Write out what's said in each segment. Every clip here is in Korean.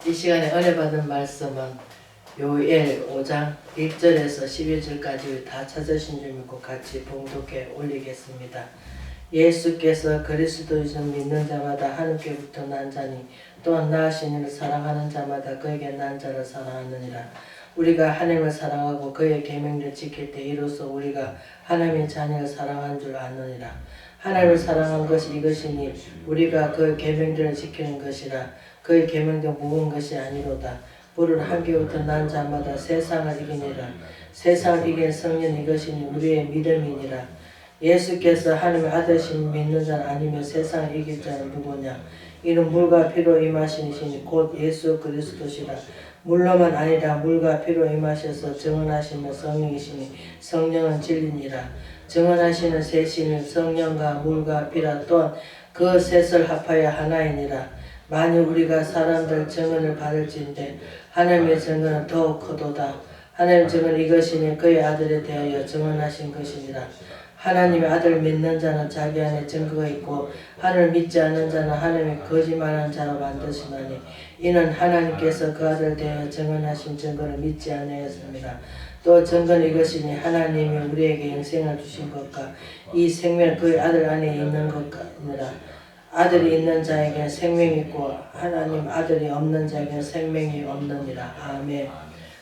이 시간에 은혜 받은 말씀은 요엘 5장 1절에서 12절까지 다 찾으신 줄 믿고 같이 봉독해 올리겠습니다. 예수께서 그리스도이신 믿는 자마다 하느님께부터 난 자니 또한 나으신 이를 사랑하는 자마다 그에게 난 자를 사랑하느니라. 우리가 하나님을 사랑하고 그의 계명을 지킬 때 이로써 우리가 하나님의 자녀를 사랑한 줄 아느니라. 하나님을 사랑한 것이 이것이니 우리가 그 계명들을 지키는 것이라. 그의 계명도 무거운 것이 아니로다. 불을 한개부터 난 자마다 세상을 이기니라. 세상을 이긴 성령 이것이니 우리의 믿음이니라. 예수께서 하나님의 아들이신 믿는 자는 아니면 세상을 이길 자는 누구냐? 이는 물과 피로 임하신 이시니 곧 예수 그리스도시라. 물로만 아니라 물과 피로 임하셔서 증언하시는 성령이시니 성령은 진리니라. 증언하시는 셋이는 성령과 물과 피라 또한 그 셋을 합하여 하나이니라. 만일 우리가 사람들 증언을 받을진대 하나님의 증언은 더욱 크도다. 하나님의 증언 이것이니 그의 아들에 대하여 증언하신 것이니라. 하나님의 아들 믿는 자는 자기 안에 증거가 있고 하나님을 믿지 않는 자는 하나님의 거짓말하는 자로 만드시나니 이는 하나님께서 그 아들에 대하여 증언하신 증거를 믿지 아니하였습니다. 또 증거는 이것이니 하나님이 우리에게 영생을 주신 것과 이 생명은 그의 아들 안에 있는 것이니라. 아들이 있는 자에게는 생명이 있고 하나님 아들이 없는 자에게는 생명이 없느니라. 아멘.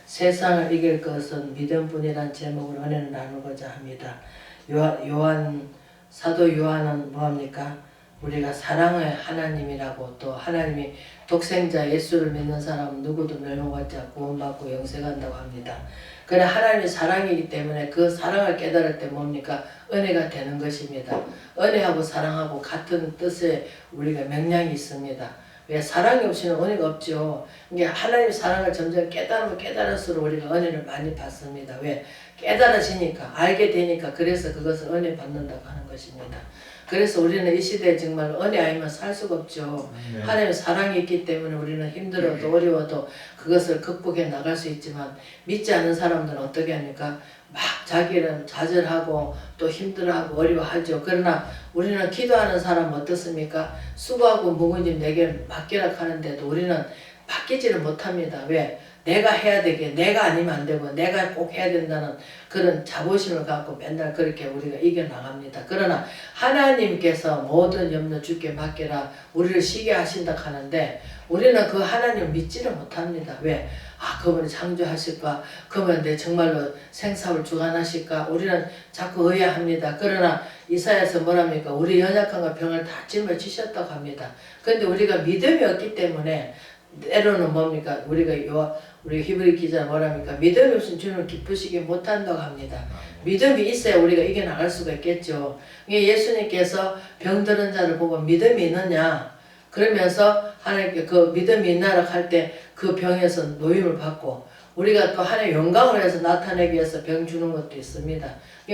세상을 이길 것은 믿음뿐이란 제목으로 은혜를 나누고자 합니다. 사도 요한은 뭐합니까? 우리가 사랑의 하나님이라고 또 하나님이 독생자 예수를 믿는 사람은 누구도 멸망받지 않고 구원받고 영생한다고 합니다. 그러나 하나님이 사랑이기 때문에 그 사랑을 깨달을 때 뭡니까? 은혜가 되는 것입니다. 은혜하고 사랑하고 같은 뜻의 우리가 명령이 있습니다. 왜 사랑이 없이는 은혜가 없죠. 이게 하나님의 사랑을 점점 깨달으면 깨달을수록 우리가 은혜를 많이 받습니다. 왜? 깨달아지니까 알게 되니까 그래서 그것을 은혜 받는다고 하는 것입니다. 그래서 우리는 이 시대에 정말 은혜 아니면 살 수가 없죠. 네. 하나님의 사랑이 있기 때문에 우리는 힘들어도 어려워도 그것을 극복해 나갈 수 있지만 믿지 않는 사람들은 어떻게 합니까? 막 자기는 좌절하고 또 힘들어하고 어려워하죠. 그러나 우리는 기도하는 사람은 어떻습니까? 수고하고 무거운 짐 내게 맡기라 하는데도 우리는 맡기지를 못합니다. 왜? 내가 해야 되게 내가 아니면 안 되고 내가 꼭 해야 된다는 그런 자부심을 갖고 맨날 그렇게 우리가 이겨나갑니다. 그러나 하나님께서 모든 염려 주께 맡기라 우리를 쉬게 하신다 하는데 우리는 그 하나님을 믿지를 못합니다. 왜? 그분이 창조하실까? 그분 내 정말로 생사를 주관하실까? 우리는 자꾸 의아합니다. 그러나 이사야서 뭐랍니까? 우리 연약함과 병을 다 짊어지셨다고 합니다. 그런데 우리가 믿음이 없기 때문에 때로는 뭡니까? 우리 히브리 기자 뭐랍니까? 믿음이 없으면 주님을 기쁘시게 못한다고 합니다. 믿음이 있어야 우리가 이겨나갈 수가 있겠죠. 예수님께서 병들은 자를 보고 믿음이 있느냐? 그러면서 하나님께 그 믿음이 있나라 할 때 그 병에서 노임을 받고 우리가 또 하나님의 영광을 해서 나타내기 위해서 병 주는 것도 있습니다.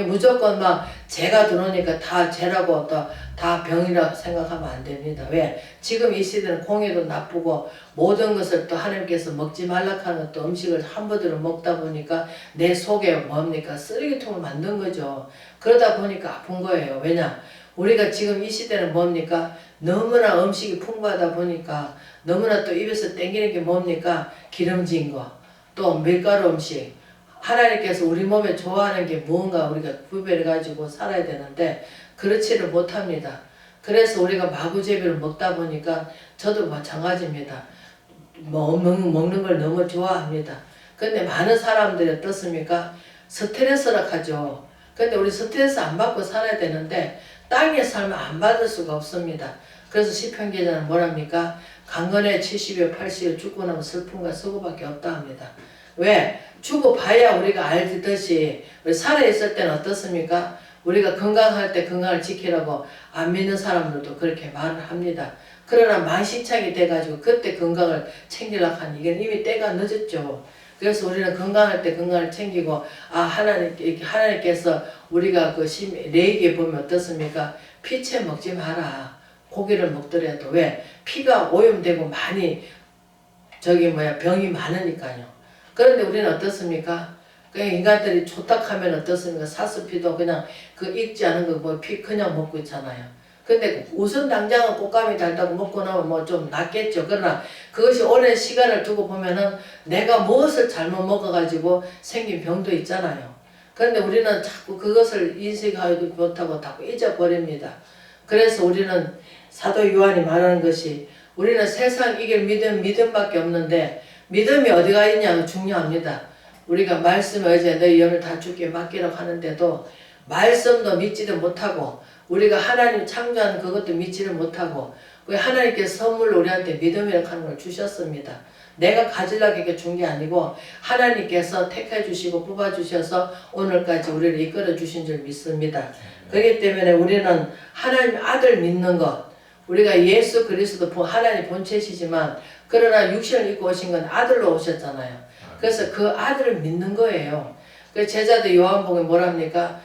무조건 막 죄가 들어오니까 다 죄라고 또 다 병이라고 생각하면 안 됩니다. 왜? 지금 이 시대는 공해도 나쁘고 모든 것을 또 하나님께서 먹지 말라 하는 또 음식을 한번으로 먹다 보니까 내 속에 뭡니까? 쓰레기통을 만든 거죠. 그러다 보니까 아픈 거예요. 왜냐? 우리가 지금 이 시대는 뭡니까? 너무나 음식이 풍부하다 보니까 너무나 또 입에서 땡기는 게 뭡니까? 기름진 거, 또 밀가루 음식. 하나님께서 우리 몸에 좋아하는 게 무언가 우리가 구별해가지고 살아야 되는데 그렇지를 못합니다. 그래서 우리가 마구제비를 먹다 보니까 저도 마찬가지입니다. 먹는 걸 너무 좋아합니다. 근데 많은 사람들이 어떻습니까? 스트레스라 하죠. 근데 우리 스트레스 안 받고 살아야 되는데 땅에 살면 안 받을 수가 없습니다. 그래서 시편 기자는 뭐랍니까? 강건해 70여 80여 죽고 나면 슬픔과 서구밖에 없다 합니다. 왜? 죽어봐야 우리가 알듯이 우리 살아있을 때는 어떻습니까? 우리가 건강할 때 건강을 지키라고 안 믿는 사람들도 그렇게 말을 합니다. 그러나 만신창이 돼가지고 그때 건강을 챙기려고 하니 이건 이미 때가 늦었죠. 그래서 우리는 건강할 때 건강을 챙기고 하나님께서 우리가 그 레위기에 보면 어떻습니까? 피채 먹지 마라. 고기를 먹더라도 왜? 피가 오염되고 많이 병이 많으니까요. 그런데 우리는 어떻습니까? 그냥 인간들이 좋다 하면 어떻습니까? 사스피도 그냥 그 익지 않은 거 피 그냥 먹고 있잖아요. 근데 우선 당장은 꽃감이 달다고 먹고 나면 뭐 좀 낫겠죠. 그러나 그것이 오랜 시간을 두고 보면은 내가 무엇을 잘못 먹어가지고 생긴 병도 있잖아요. 그런데 우리는 자꾸 그것을 인식하지 못하고 자꾸 잊어버립니다. 그래서 우리는 사도 요한이 말하는 것이 우리는 세상 이길 믿음밖에 없는데 믿음이 어디가 있냐가 중요합니다. 우리가 말씀에 어제 너희 영을 다 주께 맡기라고 하는데도 말씀도 믿지도 못하고 우리가 하나님 창조한 그것도 믿지를 못하고 하나님께서 선물로 우리한테 믿음이라고 하는 걸 주셨습니다. 내가 가지려고 이렇게 준 게 아니고 하나님께서 택해 주시고 뽑아 주셔서 오늘까지 우리를 이끌어 주신 줄 믿습니다. 그렇기 때문에 우리는 하나님 아들 믿는 것, 우리가 예수 그리스도 하나님 본체시지만 그러나 육신을 입고 오신 건 아들로 오셨잖아요. 그래서 그 아들을 믿는 거예요. 그 제자들 요한복음에 뭐랍니까?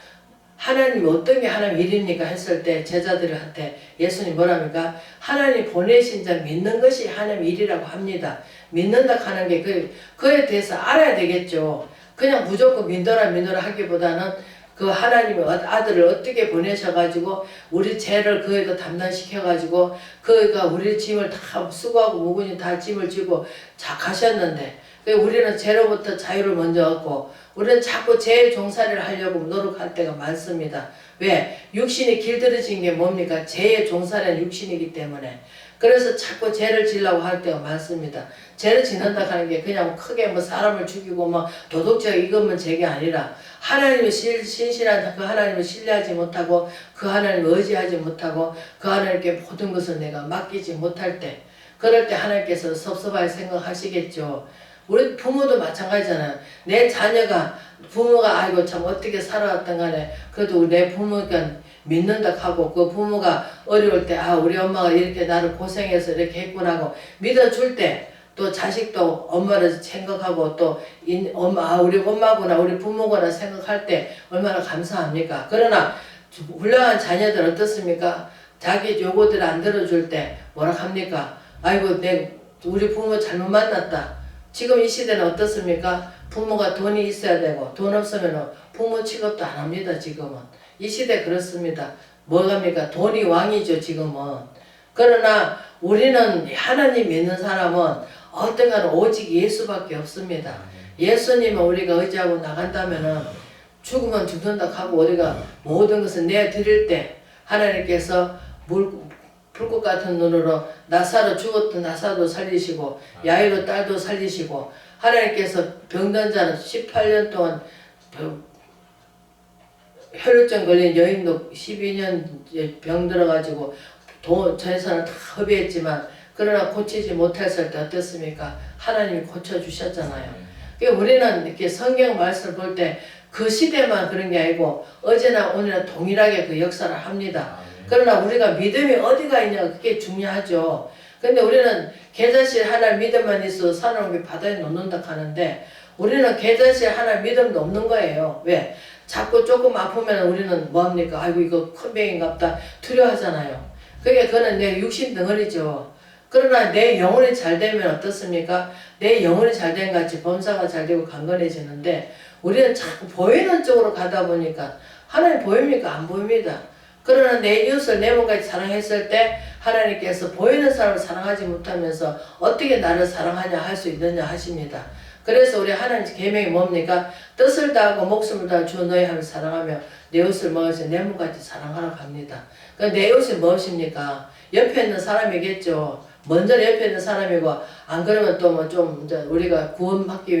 하나님 어떤 게 하나님 일입니까? 했을 때 제자들한테 예수님 뭐랍니까? 하나님 보내신 자 믿는 것이 하나님 일이라고 합니다. 믿는다 하는 게 그에 대해서 알아야 되겠죠. 그냥 무조건 믿어라 하기보다는 그 하나님의 아들을 어떻게 보내셔가지고 우리 죄를 그에게 담당시켜가지고 그가 우리 짐을 다 수고하고 무거운 다 짐을 지고 가셨는데 우리는 죄로부터 자유를 먼저 얻고 우리는 자꾸 죄의 종살이를 하려고 노력할 때가 많습니다. 왜? 육신이 길들여진 게 뭡니까? 죄의 종살이는 육신이기 때문에. 그래서 자꾸 죄를 지려고 할 때가 많습니다. 죄를 짓는다 하는 게 그냥 크게 뭐 사람을 죽이고 뭐 도덕적 이것만 죄가 아니라 하나님의 신실한 그 하나님을 신뢰하지 못하고 그 하나님을 의지하지 못하고 그 하나님께 모든 것을 내가 맡기지 못할 때 그럴 때 하나님께서 섭섭하게 생각하시겠죠. 우리 부모도 마찬가지잖아요. 내 자녀가 부모가 아이고 참 어떻게 살아왔던 간에 그래도 내 부모가 믿는다 하고 그 부모가 어려울 때 우리 엄마가 이렇게 나를 고생해서 이렇게 했구나 하고 믿어줄 때 또 자식도 엄마를 생각하고 또 우리 엄마구나 우리 부모구나 생각할 때 얼마나 감사합니까? 그러나 훌륭한 자녀들 어떻습니까? 자기 요구들 안 들어줄 때 뭐라 합니까? 아이고 우리 부모 잘못 만났다. 지금 이 시대는 어떻습니까? 부모가 돈이 있어야 되고 돈 없으면 부모 취급도 안 합니다. 지금은. 이 시대 그렇습니다. 뭐합니까? 돈이 왕이죠. 지금은. 그러나 우리는 하나님 믿는 사람은 어떤가는 오직 예수밖에 없습니다. 예수님은 우리가 의지하고 나간다면은 죽으면 죽는다 하고 우리가 모든 것을 내드릴 때 하나님께서 불꽃 같은 눈으로 나사로 죽었던 나사도 살리시고 야이로 딸도 살리시고 하나님께서 병든 자는 18년 동안 혈루증 걸린 여인도 12년 병 들어가지고 재산을 다 허비했지만 그러나 고치지 못했을 때 어떻습니까? 하나님이 고쳐주셨잖아요. 그러니까 우리는 이렇게 성경 말씀을 볼 때 그 시대만 그런 게 아니고 어제나 오늘나 동일하게 그 역사를 합니다. 그러나 우리가 믿음이 어디가 있냐 그게 중요하죠. 근데 우리는 계좌실 하나 믿음만 있어도 산업이 바다에 놓는다 하는데 우리는 계좌실 하나 믿음도 없는 거예요. 왜? 자꾸 조금 아프면 우리는 뭐합니까? 아이고 이거 큰 병인갑다 두려워하잖아요. 그게 그거는 내 육신 덩어리죠. 그러나 내 영혼이 잘 되면 어떻습니까? 내 영혼이 잘 된 같이 범사가 잘 되고 강건해지는데 우리는 자꾸 보이는 쪽으로 가다 보니까 하나님 보입니까? 안 보입니다. 그러나 내 이웃을 내 몸같이 사랑했을 때 하나님께서 보이는 사람을 사랑하지 못하면서 어떻게 나를 사랑하냐 할 수 있느냐 하십니다. 그래서 우리 하나님 계명이 뭡니까? 뜻을 다하고 목숨을 다하고 주 너희 하나님을 사랑하며 내 이웃을 무엇이 내 몸같이 사랑하라고 합니다. 그러니까 내 이웃이 무엇입니까? 옆에 있는 사람이겠죠. 먼저 옆에 있는 사람이고 안 그러면 또 뭐 좀 우리가 구원하기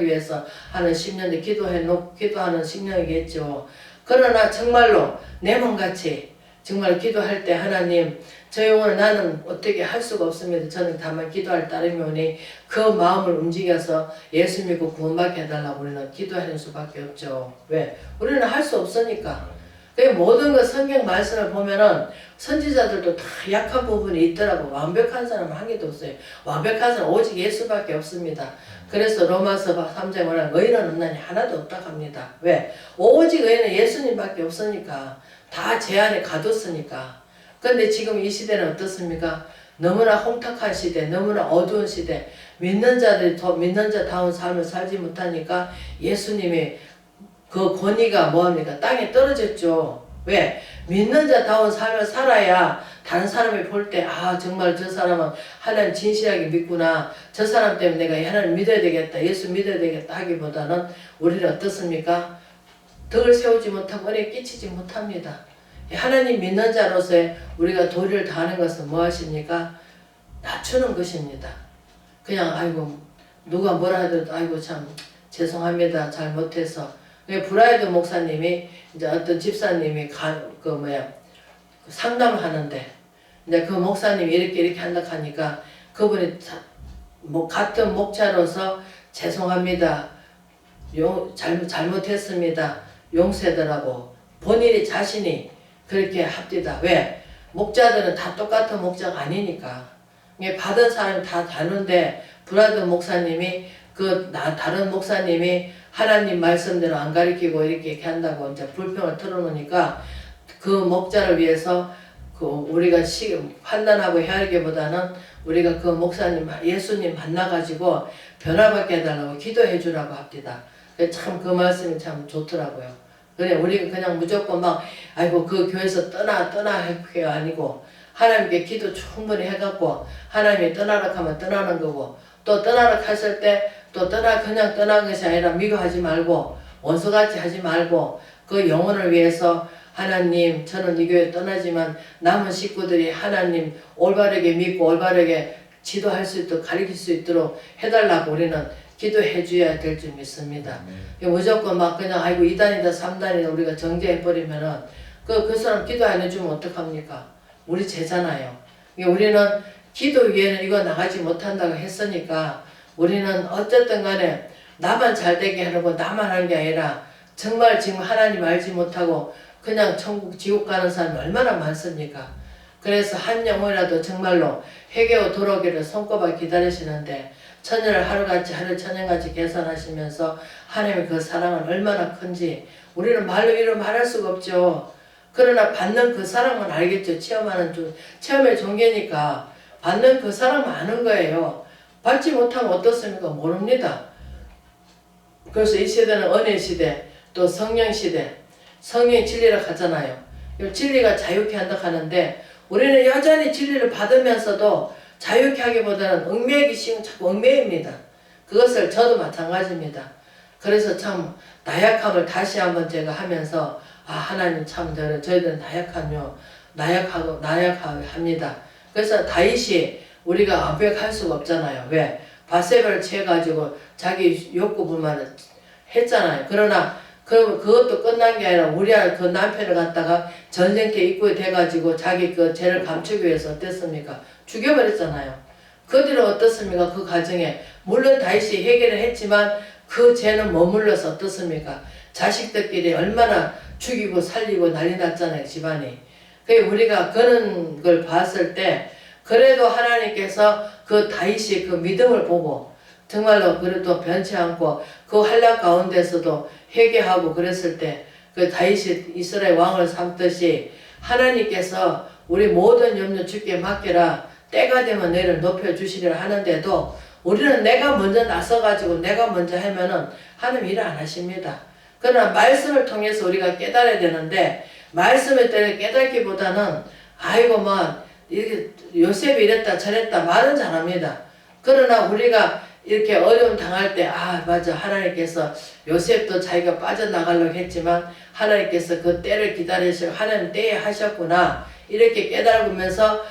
위해서 하는 심령들 기도하는 심령이겠죠. 그러나 정말로 내 몸같이 정말 기도할 때 하나님 저 영혼을 나는 어떻게 할 수가 없습니다. 저는 다만 기도할 따름이오니 그 마음을 움직여서 예수 믿고 구원받게 해달라고 우리는 기도하는 수밖에 없죠. 왜? 우리는 할 수 없으니까. 그 모든 것 성경 말씀을 보면은 선지자들도 다 약한 부분이 있더라고. 완벽한 사람은 한 개도 없어요. 완벽한 사람은 오직 예수밖에 없습니다. 그래서 로마서 3장에 뭐냐면 의인은 없나니 하나도 없다 합니다. 왜? 오직 의인은 예수님밖에 없으니까. 다 제 안에 가뒀으니까. 근데 지금 이 시대는 어떻습니까? 너무나 홍탁한 시대, 너무나 어두운 시대, 믿는 자들이 더 믿는 자다운 삶을 살지 못하니까 예수님의 그 권위가 뭐합니까? 땅에 떨어졌죠. 왜? 믿는 자다운 삶을 살아야 다른 사람이 볼 때 아 정말 저 사람은 하나님 진실하게 믿구나. 저 사람 때문에 내가 하나님 믿어야 되겠다. 예수 믿어야 되겠다 하기보다는 우리는 어떻습니까? 덕을 세우지 못하고 은혜 끼치지 못합니다. 하나님 믿는 자로서 우리가 도리를 다하는 것은 무엇입니까? 낮추는 것입니다. 그냥 아이고 누가 뭐라 하더라도 아이고 참 죄송합니다. 잘못해서. 브라이드 목사님이 이제 어떤 집사님이 상담을 하는데 이제 그 목사님이 이렇게 한다 하니까 그분이 같은 목자로서 죄송합니다. 잘못했습니다. 용서해달라고 본인이 자신이 그렇게 합디다. 왜? 목자들은 다 똑같은 목자가 아니니까. 받은 사람이 다 다른데 브라이드 목사님이 다른 목사님이 하나님 말씀대로 안 가르치고 이렇게 한다고 이제 불평을 털어놓으니까 그 목자를 위해서 우리가 판단하고 헤아리기보다는 우리가 그 목사님, 예수님 만나가지고 변화받게 해달라고 기도해 주라고 합니다. 참 그 말씀이 참 좋더라고요. 그래, 우리가 그냥 무조건 아이고, 그 교회에서 떠나 할 게 아니고, 하나님께 기도 충분히 해갖고, 하나님이 떠나라 하면 떠나는 거고, 또 떠나라 했을 때, 그냥 떠난 것이 아니라 미워하지 말고, 원수같이 하지 말고, 그 영혼을 위해서 하나님, 저는 이 교회 떠나지만 남은 식구들이 하나님 올바르게 믿고 올바르게 지도할 수 있도록 가르칠 수 있도록 해달라고 우리는 기도해 줘야 될 줄 믿습니다. 무조건 그냥 아이고 2단이다 3단이다 우리가 정죄해버리면은 그 사람 기도 안 해주면 어떡합니까? 우리 죄잖아요. 우리는 기도 위에는 이거 나가지 못한다고 했으니까 우리는 어쨌든 간에 나만 잘되게 하는 나만 하는 게 아니라 정말 지금 하나님 알지 못하고 그냥 천국 지옥 가는 사람이 얼마나 많습니까? 그래서 한 영혼이라도 정말로 회개하고 돌아오기를 손꼽아 기다리시는데 천년을 하루같이 하루 천년같이 계산하시면서 하나님의 그 사랑은 얼마나 큰지 우리는 말로 이루 말할 수가 없죠. 그러나 받는 그 사랑은 알겠죠. 체험의 종교니까 받는 그 사랑은 아는 거예요. 받지 못하면 어떻습니까? 모릅니다. 그래서 이 시대는 은혜 시대, 또 성령 시대, 성령이 진리라 하잖아요. 진리가 자유케 한다 하는데 우리는 여전히 진리를 받으면서도 자유케 하기보다는 얽매이기 쉬운 자꾸 얽매입니다. 그것을 저도 마찬가지입니다. 그래서 참 나약함을 다시 한번 제가 하면서 하나님 참 저희들은 나약합니다. 그래서 다윗이 우리가 완벽할 수가 없잖아요. 왜? 바세바를 취해가지고 자기 욕구 불만을 했잖아요. 그러나 그것도 끝난 게 아니라 그 남편을 갖다가 전쟁터에 입구에 돼가지고 자기 그 죄를 감추기 위해서 어땠습니까? 죽여버렸잖아요. 그 뒤로 어떻습니까? 그 과정에 물론 다윗이 해결을 했지만 그 죄는 머물러서 어떻습니까? 자식들끼리 얼마나 죽이고 살리고 난리 났잖아요. 집안이. 우리가 그런 걸 봤을 때 그래도 하나님께서 그 다윗이 그 믿음을 보고 정말로 그래도 변치 않고 그 환난 가운데서도 회개하고 그랬을 때 그 다윗이 이스라엘 왕을 삼듯이 하나님께서 우리 모든 염려 주께 맡겨라 때가 되면 너를 높여주시리라 하는데도 우리는 내가 먼저 나서가지고 내가 먼저 하면은 하나님 일 안 하십니다. 그러나 말씀을 통해서 우리가 깨달아야 되는데 말씀을 깨닫기보다는 아이고 이렇게 요셉이 이랬다 저랬다 말은 잘합니다. 그러나 우리가 이렇게 어려움 당할 때 맞아 하나님께서 요셉도 자기가 빠져나가려고 했지만 하나님께서 그 때를 기다리시고 하나님 때에 하셨구나 이렇게 깨달으면서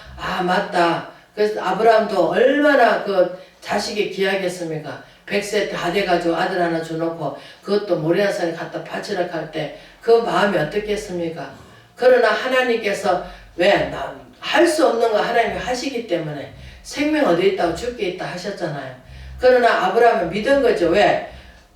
맞다. 그래서 아브라함도 얼마나 그 자식이 귀하겠습니까? 100세 다 돼가지고 아들 하나 줘놓고 그것도 모리아산에 갖다 바치라 할 때 그 마음이 어떻겠습니까? 그러나 하나님께서 왜 할 수 없는 거 하나님이 하시기 때문에 생명 어디 있다고 죽게 있다 하셨잖아요. 그러나 아브라함은 믿은 거죠. 왜?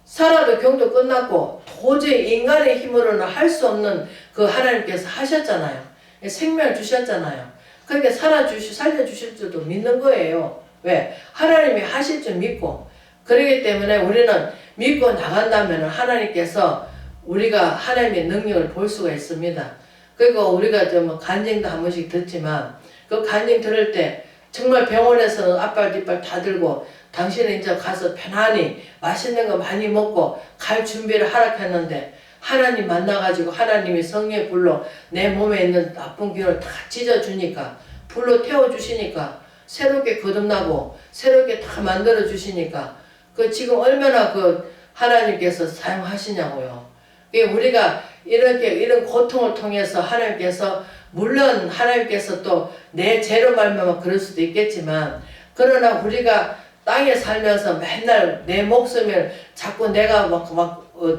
살아도 경도 끝났고 도저히 인간의 힘으로는 할 수 없는 그 하나님께서 하셨잖아요. 생명을 주셨잖아요. 그렇게 살려주실 줄도 믿는 거예요. 왜? 하나님이 하실 줄 믿고 그렇기 때문에 우리는 믿고 나간다면 하나님께서 우리가 하나님의 능력을 볼 수가 있습니다. 그리고 우리가 간증도 한 번씩 듣지만 그 간증 들을 때 정말 병원에서는 앞발 뒷발 다 들고 당신은 이제 가서 편안히 맛있는 거 많이 먹고 갈 준비를 하라 했는데 하나님 만나가지고 하나님이 성령의 불로 내 몸에 있는 나쁜 기운을 다 찢어주니까, 불로 태워주시니까 새롭게 거듭나고 새롭게 다 만들어주시니까 그 지금 얼마나 그 하나님께서 사용하시냐고요. 우리가 이렇게 이런 고통을 통해서 하나님께서, 물론 하나님께서 또 내 죄로 말미암아 그럴 수도 있겠지만, 그러나 우리가 땅에 살면서 맨날 내 목숨을 자꾸 내가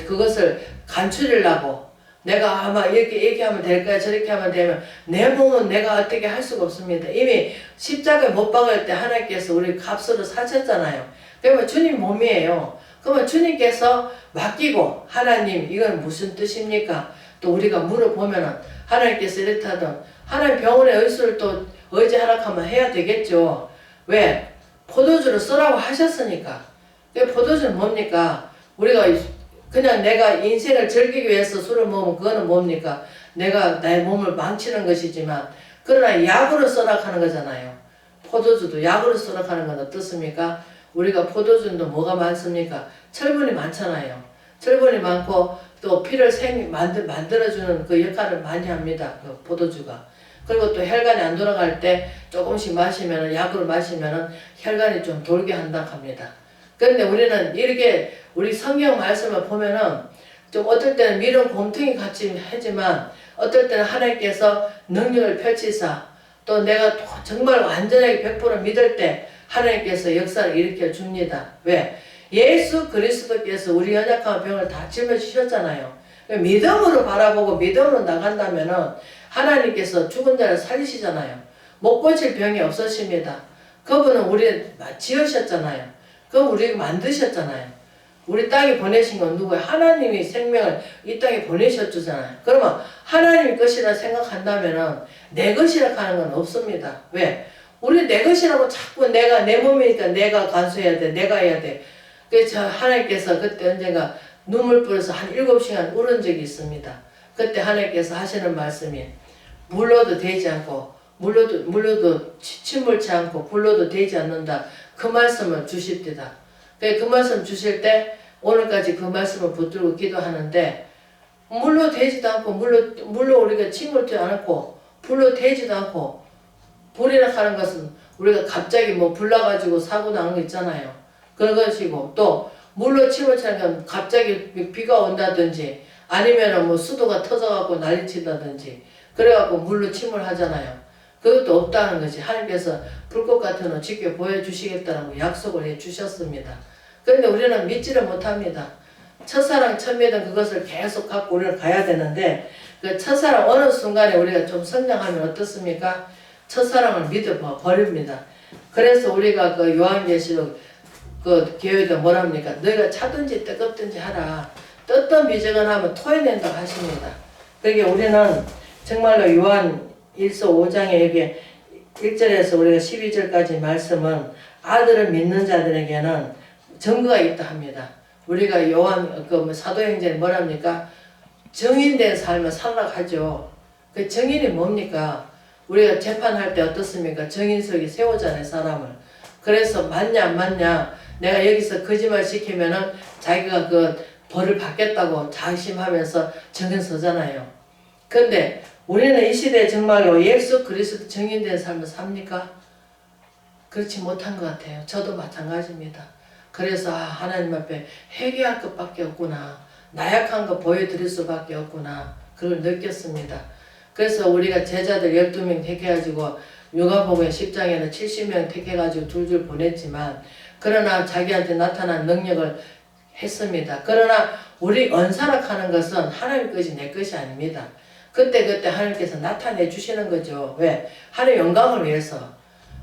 그것을 간추리려고, 내가 아마 이렇게 얘기하면 될까요? 저렇게 하면 되면, 내 몸은 내가 어떻게 할 수가 없습니다. 이미 십자가에 못 박을 때 하나님께서 우리 값으로 사셨잖아요. 그러면 주님 몸이에요. 그러면 주님께서 맡기고, 하나님 이건 무슨 뜻입니까? 또 우리가 물어보면은 하나님께서 이렇다든, 하나님 병원의 의술을 또 의지하라고 해야 되겠죠. 왜? 포도주를 쓰라고 하셨으니까. 포도주는 뭡니까? 우리가 그냥 내가 인생을 즐기기 위해서 술을 먹으면 그거는 뭡니까? 내가 내 몸을 망치는 것이지만, 그러나 약으로 쓰라고 하는 거잖아요. 포도주도 약으로 쓰라고 하는 건 어떻습니까? 우리가 포도주도 뭐가 많습니까? 철분이 많잖아요. 철분이 많고 또 피를 만들어주는 그 역할을 많이 합니다. 그 포도주가. 그리고 또 혈관이 안 돌아갈 때 조금씩 마시면은, 약으로 마시면은 혈관이 좀 돌게 한다고 합니다. 그런데 우리는 이렇게 우리 성경 말씀을 보면은 좀 어떨 때는 미련 곰탱이 같이 하지만, 어떨 때는 하나님께서 능력을 펼치사, 또 내가 정말 완전하게 100% 믿을 때 하나님께서 역사를 일으켜 줍니다. 왜? 예수 그리스도께서 우리 연약한 병을 다 짊어지셨잖아요. 믿음으로 바라보고 믿음으로 나간다면은 하나님께서 죽은 자를 살리시잖아요. 못 고칠 병이 없으십니다. 그분은 우리 지으셨잖아요. 그럼 우리 만드셨잖아요. 우리 땅에 보내신 건 누구예요? 하나님이 생명을 이 땅에 보내셨잖아요. 그러면 하나님 것이라 생각한다면은 내 것이라 하는 건 없습니다. 왜? 우리 내 것이라고 자꾸 내 몸이니까 내가 간수해야 돼, 내가 해야 돼. 그래서 하나님께서 그때 언젠가 눈물 뿌려서 한 7시간 울은 적이 있습니다. 그때 하나님께서 하시는 말씀이, 물로도 되지 않고 물로도 침몰치 않고 불로도 되지 않는다. 그 말씀을 주십니다. 그 말씀 주실 때 오늘까지 그 말씀을 붙들고 기도하는데, 물로 되지도 않고 물로 우리가 침몰치 않고 불로 되지도 않고, 불이라 하는 것은 우리가 갑자기 불 나가지고 사고 나는 거 있잖아요. 그런 것이고, 또 물로 침몰치 않는 건 갑자기 비가 온다든지 아니면은 수도가 터져갖고 난리친다든지 그래갖고 물로 침몰하잖아요. 그것도 없다는 것이 하나님께서 불꽃 같은 の 지켜 보여주시겠다는 약속을 해주셨습니다. 그런데 우리는 믿지를 못합니다. 첫사랑 처음이던 그것을 계속 갖고 우리는 가야 되는데, 그 첫사랑 어느 순간에 우리가 좀 성장하면 어떻습니까? 첫사랑을 믿어버립니다. 그래서 우리가 그 요한계시록 그 교회도 뭐랍니까? 너희가 차든지 뜨겁든지 하라. 떴던 비정은 하면 토해낸다고 하십니다. 그러니까 우리는 정말로 요한 1서 5장에 여기 1절에서 우리가 12절까지 말씀은 아들을 믿는 자들에게는 증거가 있다 합니다. 우리가 요한 사도행전에 뭐랍니까? 정인된 삶을 살라고 하죠. 그 정인이 뭡니까? 우리가 재판할 때 어떻습니까? 정인석이 세우잖아요, 사람을. 그래서 맞냐 안 맞냐, 내가 여기서 거짓말 시키면은 자기가 그 벌을 받겠다고 자심하면서 정인 서잖아요. 근데 우리는 이 시대에 정말로 예수 그리스도 정인된 삶을 삽니까? 그렇지 못한 것 같아요. 저도 마찬가지입니다. 그래서 하나님 앞에 회개할 것밖에 없구나, 나약한 거 보여드릴 수밖에 없구나, 그걸 느꼈습니다. 그래서 우리가 제자들 12명 택해가지고 요가복음 10장에는 70명 택해가지고 줄줄 보냈지만, 그러나 자기한테 나타난 능력을 했습니다. 그러나 우리 언사락하는 것은 하나님 것이 내 것이 아닙니다. 그때 하나님께서 나타내 주시는 거죠. 왜? 하나님 영광을 위해서.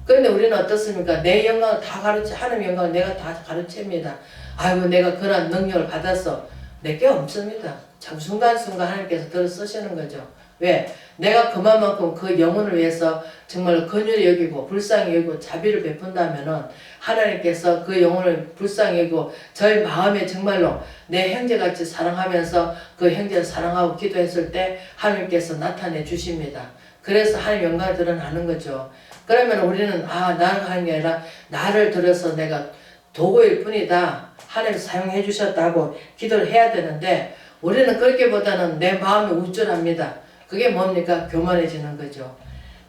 그런데 우리는 어떻습니까? 내 영광을 다 하나님 영광을 내가 다 가르칩니다. 아이고 내가 그런 능력을 받았어. 내게 없습니다. 참 순간순간 하나님께서 들어 쓰시는 거죠. 왜? 내가 그만큼 그 영혼을 위해서 정말 긍휼히 여기고 불쌍히 여기고 자비를 베푼다면은 하나님께서 그 영혼을 불쌍히 여기고 저희 마음에 정말로 내 형제같이 사랑하면서 그 형제를 사랑하고 기도했을 때 하나님께서 나타내 주십니다. 그래서 하나님 영광을 드러나는 거죠. 그러면 우리는 나를 하는 게 아니라 나를 들어서 내가 도구일 뿐이다, 하나님 사용해 주셨다고 기도를 해야 되는데, 우리는 그렇게보다는 내 마음이 우쭐합니다. 그게 뭡니까? 교만해지는 거죠.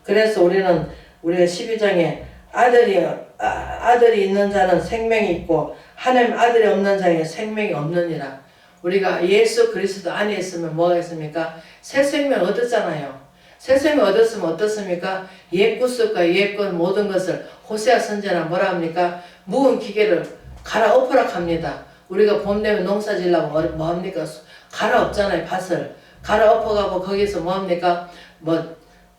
그래서 우리가 12장에 아들이 있는 자는 생명이 있고 하나님 아들이 없는 자에게 생명이 없느니라. 우리가 예수 그리스도 안에 있으면 뭐가 있습니까? 새 생명 얻었잖아요. 새 생명 얻었으면 어떻습니까? 옛 구습과 옛 것 모든 것을 호세아 선지자는 뭐라 합니까? 묵은 기계를 갈아엎으라 합니다. 우리가 봄 되면 농사 지려고 뭐합니까? 갈아엎잖아요. 밭을 갈아엎어가고 거기서 뭐합니까?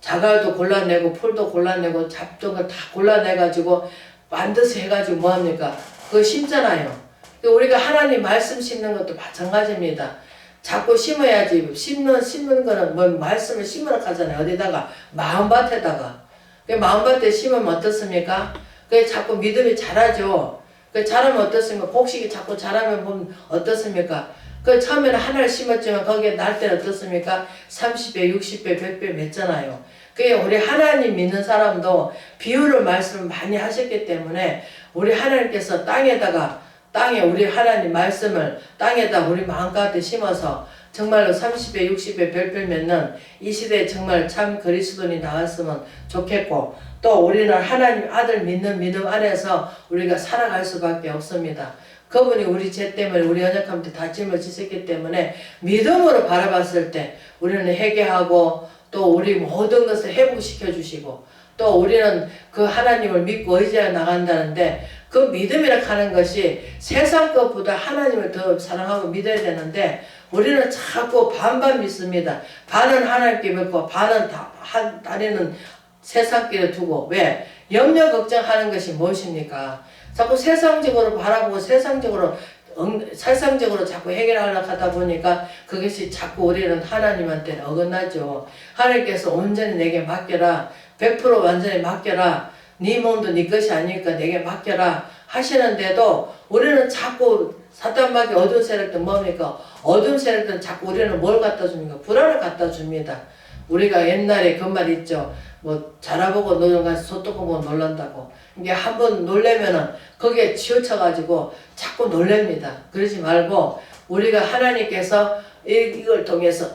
자갈도 골라내고 풀도 골라내고 잡던 걸 다 골라내가지고 만드서 해가지고 뭐합니까? 그거 심잖아요. 우리가 하나님 말씀 심는 것도 마찬가지입니다. 자꾸 심어야지. 심는 거는 말씀을 심으라 하잖아요. 어디다가? 마음밭에다가. 마음밭에 심으면 어떻습니까? 그게 자꾸 믿음이 자라죠. 자라면 어떻습니까? 곡식이 자꾸 자라면 보면 어떻습니까? 처음에는 하나를 심었지만 거기에 날 때는 어떻습니까? 30배, 60배, 100배 맺잖아요. 그게 우리 하나님 믿는 사람도 비유를 말씀을 많이 하셨기 때문에 우리 하나님께서 땅에 우리 하나님 말씀을 땅에다 우리 마음가운데 심어서 정말로 30배, 60배, 100배 맺는 이 시대에 정말 참 그리스도인이 나왔으면 좋겠고 또 우리는 하나님 아들 믿는 믿음 안에서 우리가 살아갈 수밖에 없습니다. 그분이 우리 죄 때문에 우리 언약함때 다짐을 지셨기 때문에 믿음으로 바라봤을 때 우리는 회개하고 또 우리 모든 것을 회복시켜 주시고 또 우리는 그 하나님을 믿고 의지해 나간다는데 그 믿음이라 하는 것이 세상 것보다 하나님을 더 사랑하고 믿어야 되는데 우리는 자꾸 반반 믿습니다. 반은 하나님께 믿고 반은 다리는 세상길에 두고 왜? 염려 걱정하는 것이 무엇입니까? 자꾸 세상적으로 바라보고 세상적으로 자꾸 해결하려고 하다 보니까 그것이 자꾸 우리는 하나님한테 어긋나죠. 하나님께서 온전히 내게 맡겨라. 100% 완전히 맡겨라. 네 몸도 네 것이 아니니까 내게 맡겨라. 하시는데도 우리는 자꾸 사탄밖에 어두운 세력들 뭡니까? 어두운 세력들은 자꾸 우리는 뭘 갖다 줍니까? 불안을 갖다 줍니다. 우리가 옛날에 그 말 있죠. 자라보고 놀라서 소뚜껑 보고 놀란다고. 이게 한번 놀래면은 거기에 치우쳐가지고 자꾸 놀랍니다. 그러지 말고 우리가 하나님께서 이걸 통해서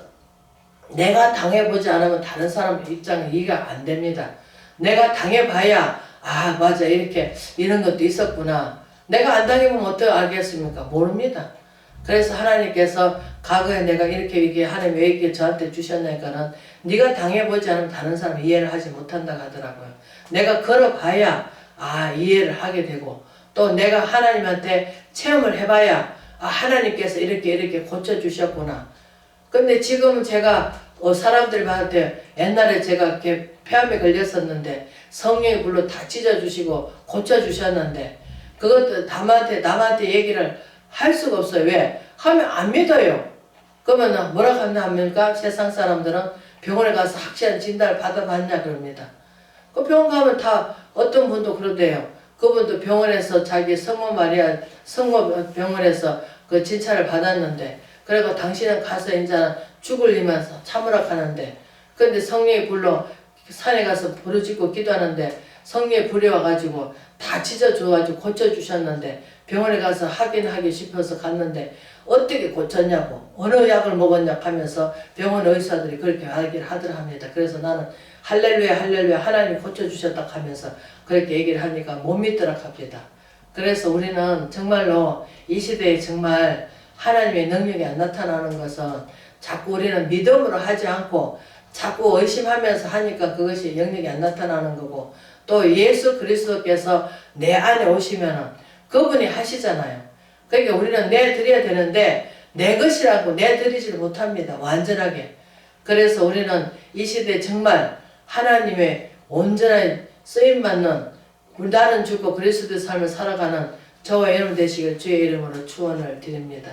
내가 당해보지 않으면 다른 사람 입장에 이해가 안 됩니다. 내가 당해봐야 아 맞아 이런 것도 있었구나. 내가 안 당해보면 어떻게 알겠습니까? 모릅니다. 그래서 하나님께서 과거에 내가 이게 하나님 왜 이렇게 저한테 주셨냐니까는 네가 당해보지 않으면 다른 사람이 이해를 하지 못한다고 하더라고요. 내가 걸어봐야 이해를 하게 되고 또 내가 하나님한테 체험을 해봐야 하나님께서 이렇게 고쳐주셨구나. 근데 지금 제가 사람들한테 옛날에 제가 이렇게 폐암에 걸렸었는데 성령의 불로 다 찢어주시고 고쳐주셨는데 그것도 남한테 얘기를 할 수가 없어요. 왜? 하면 안 믿어요. 그러면 뭐라고 합니까? 세상 사람들은 병원에 가서 확실한 진단을 받아봤냐 그럽니다. 그 병원 가면 다 어떤 분도 그러대요. 그분도 병원에서 자기 성모 병원에서 그 진찰을 받았는데 그리고 당신은 가서 이제 죽을 일만 참으라 하는데 근데 성령의 불로 산에 가서 부르짖고 기도하는데 성령의 불이 와가지고 다 찢어줘가지고 고쳐주셨는데 병원에 가서 확인하기 싶어서 갔는데 어떻게 고쳤냐고 어느 약을 먹었냐 하면서 병원 의사들이 그렇게 얘기를 하더라 합니다. 그래서 나는 할렐루야 할렐루야 하나님 고쳐주셨다 하면서 그렇게 얘기를 하니까 못 믿더라 합니다. 그래서 우리는 정말로 이 시대에 정말 하나님의 능력이 안 나타나는 것은 자꾸 우리는 믿음으로 하지 않고 자꾸 의심하면서 하니까 그것이 영역이 안 나타나는 거고 또 예수 그리스도께서 내 안에 오시면은 그분이 하시잖아요. 그러니까 우리는 내드려야 되는데 내 것이라고 내드리지를 못합니다. 완전하게. 그래서 우리는 이 시대에 정말 하나님의 온전한 쓰임받는 나는 죽고 그리스도의 삶을 살아가는 저와 여러분 되시길 주의 이름으로 축원을 드립니다.